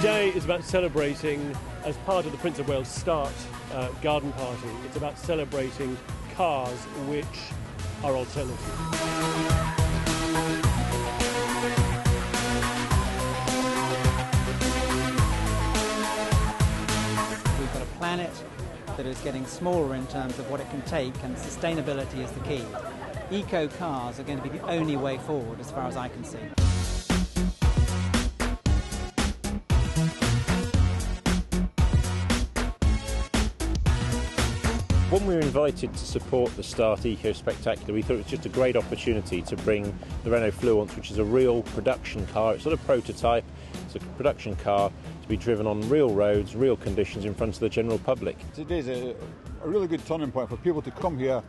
Today is about celebrating, as part of the Prince of Wales Start garden party, it's about celebrating cars which are alternative. We've got a planet that is getting smaller in terms of what it can take, and sustainability is the key. Eco cars are going to be the only way forward as far as I can see. When we were invited to support the Start Eco Spectacular, we thought it was just a great opportunity to bring the Renault Fluence, which is a real production car. It's not a prototype, it's a production car to be driven on real roads, real conditions in front of the general public. Today's a really good turning point for people to come here,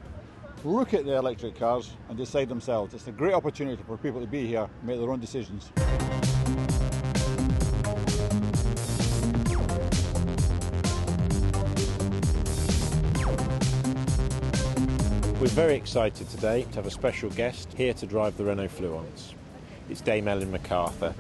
look at the electric cars and decide themselves. It's a great opportunity for people to be here and make their own decisions. We're very excited today to have a special guest here to drive the Renault Fluence. It's Dame Ellen MacArthur.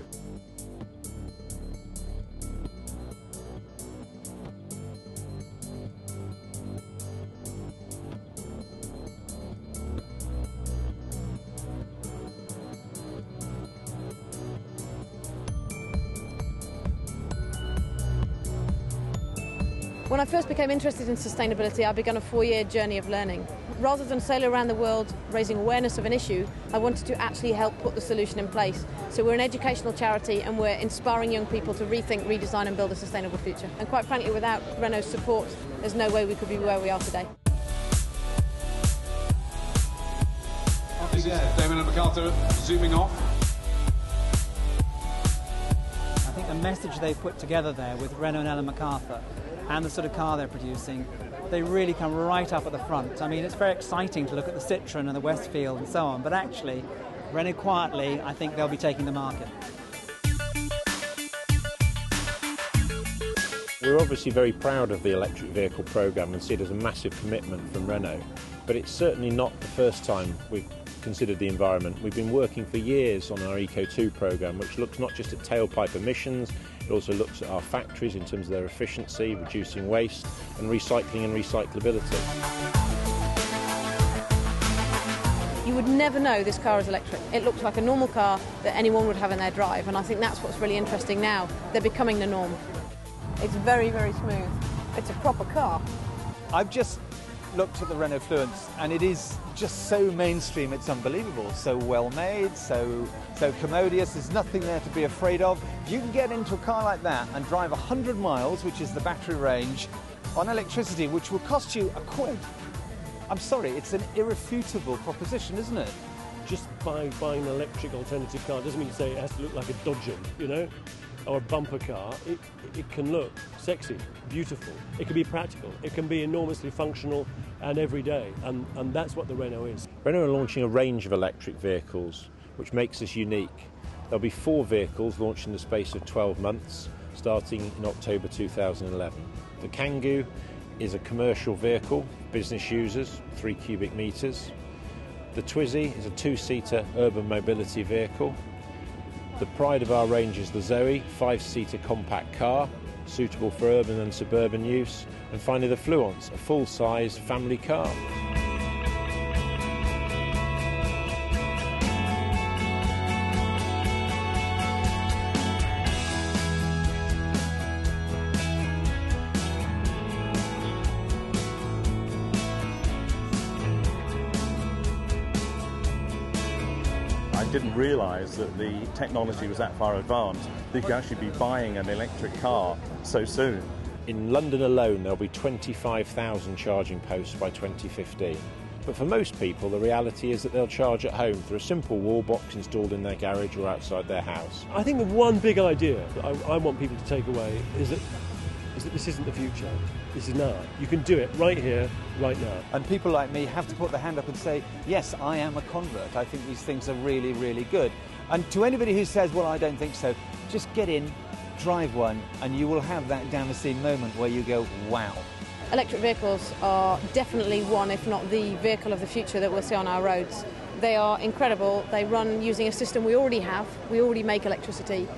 When I first became interested in sustainability, I began a 4-year journey of learning. Rather than sail around the world raising awareness of an issue, I wanted to actually help put the solution in place. So we're an educational charity and we're inspiring young people to rethink, redesign and build a sustainable future. And quite frankly, without Renault's support, there's no way we could be where we are today. This is Dame Ellen MacArthur zooming off. I think the message they've put together there with Renault and Ellen MacArthur and the sort of car they're producing, they really come right up at the front. I mean, it's very exciting to look at the Citroën and the Westfield and so on, but actually, Renault quietly, I think they'll be taking the market. We're obviously very proud of the electric vehicle programme and see it as a massive commitment from Renault, but it's certainly not the first time we've considered the environment. We've been working for years on our Eco2 programme, which looks not just at tailpipe emissions, it also looks at our factories in terms of their efficiency, reducing waste and recycling and recyclability. You would never know this car is electric. It looks like a normal car that anyone would have in their drive, and I think that's what's really interesting now. They're becoming the norm. It's very, very smooth. It's a proper car. I've just looked at the Renault Fluence and it is just so mainstream, it's unbelievable. So well made, so commodious, there's nothing there to be afraid of. You can get into a car like that and drive 100 miles, which is the battery range, on electricity, which will cost you a quid. I'm sorry, it's an irrefutable proposition, isn't it? Just by buying an electric alternative car doesn't mean to say it has to look like a Dodger, you know, or a bumper car. It can look sexy, beautiful, it can be practical, it can be enormously functional and everyday, and that's what the Renault is. Renault are launching a range of electric vehicles, which makes us unique. There'll be 4 vehicles launched in the space of 12 months, starting in October 2011. The Kangoo is a commercial vehicle, business users, 3 cubic metres. The Twizy is a 2-seater urban mobility vehicle. The pride of our range is the Zoe, 5-seater compact car, suitable for urban and suburban use. And finally the Fluence, a full-size family car. I didn't realise that the technology was that far advanced that you could actually be buying an electric car so soon. In London alone there'll be 25,000 charging posts by 2015. But for most people the reality is that they'll charge at home through a simple wall box installed in their garage or outside their house. I think the one big idea that I want people to take away is that this isn't the future, this is now. You can do it right here, right now. And people like me have to put their hand up and say, yes, I am a convert. I think these things are really, really good. And to anybody who says, well, I don't think so, just get in, drive one, and you will have that Damascene moment where you go, wow. Electric vehicles are definitely one, if not the vehicle of the future that we'll see on our roads. They are incredible. They run using a system we already have. We already make electricity.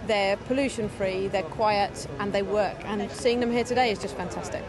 They're pollution free, they're quiet, and they work. And seeing them here today is just fantastic.